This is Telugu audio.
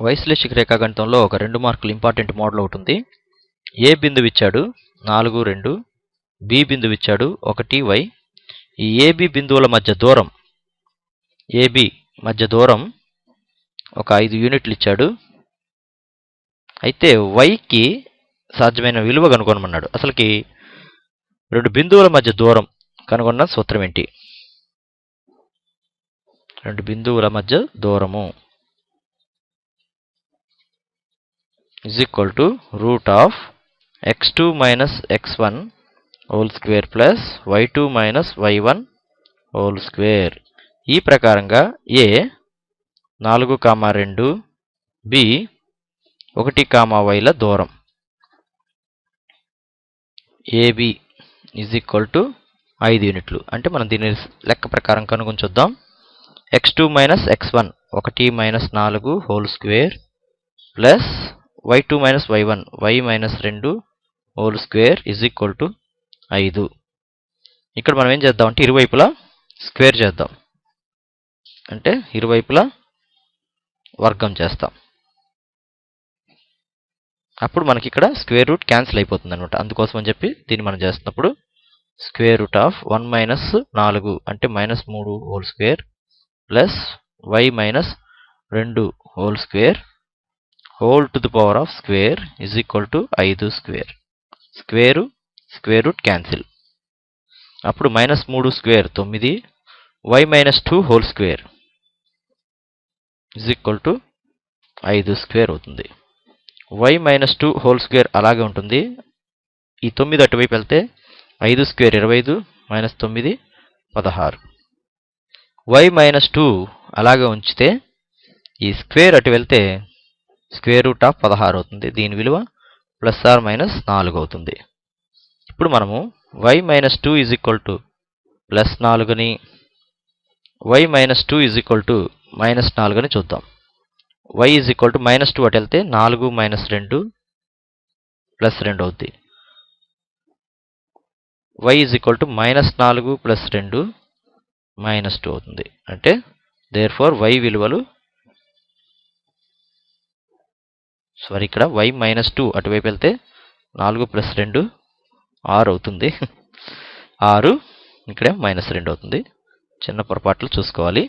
వైశ్లేషిక రేఖాగణితంలో ఒక 2 మార్కులు ఇంపార్టెంట్ మోడల్ ఒకటి ఉంది. ఏ బిందువు ఇచ్చాడు 4, 2. బి బిందువు ఇచ్చాడు 1, y. ఈ ఏబి బిందువుల మధ్య దూరం ఒక 5 యూనిట్లు ఇచ్చాడు. అయితే yకి సాధ్యమైన విలువ కనుగొనమన్నాడు. అసలుకి 2 బిందువుల మధ్య దూరం కనుగొన్న సూత్రం ఏంటి? 2 బిందువుల మధ్య దూరము √x2 - x1 whole square plus y2 - y1 whole square. ఈ ప్రకారంగా a 4, 2, b 1, yల దూరం ab 5 యూనిట్లు. అంటే మనం దీని లెక్క ప్రకారం కనుగొని చూద్దాం. x2 - x1 1 - 4 whole square plus y2 - y1 y - 2 whole square 5. ఇక్కడ మనం ఏం చేద్దామంటే ఇరువైపులా స్క్వేర్ చేద్దాం. అంటే ఇరువైపులా వర్గం చేస్తాం. అప్పుడు మనకి ఇక్కడ స్క్వేర్ రూట్ క్యాన్సిల్ అయిపోతుంది అనమాట. అందుకోసం అని చెప్పి దీన్ని మనం చేస్తున్నప్పుడు √1 - 4 అంటే -3 whole square plus y - 2 whole square whole to the power of square 5 square. Square root cancel. అప్పుడు -3 square 9 y - 2 whole square 5 square అవుతుంది. y - 2 హోల్ స్క్వేర్ అలాగే ఉంటుంది. ఈ 9 అటువైపు వెళ్తే 5 స్క్వేర్ 25 -9 16. y - 2 అలాగే ఉంచితే ఈ స్క్వేర్ అటు వెళ్తే √16 అవుతుంది. దీని విలువ ±4 అవుతుంది. ఇప్పుడు మనము y - 2 +4ని y - 2 -4ని చూద్దాం. y -2 అటు వెళ్తే 4 - 2 +2 అవుతుంది. y -4 +2 -2 అవుతుంది. అంటే దేర్ఫోర్ y విలువలు ఇక్కడ y - 2 అటువైపు వెళ్తే 4 + 2 6 అవుతుంది. 6 ఇక్కడ -2 అవుతుంది. చిన్న పొరపాట్లు చూసుకోవాలి.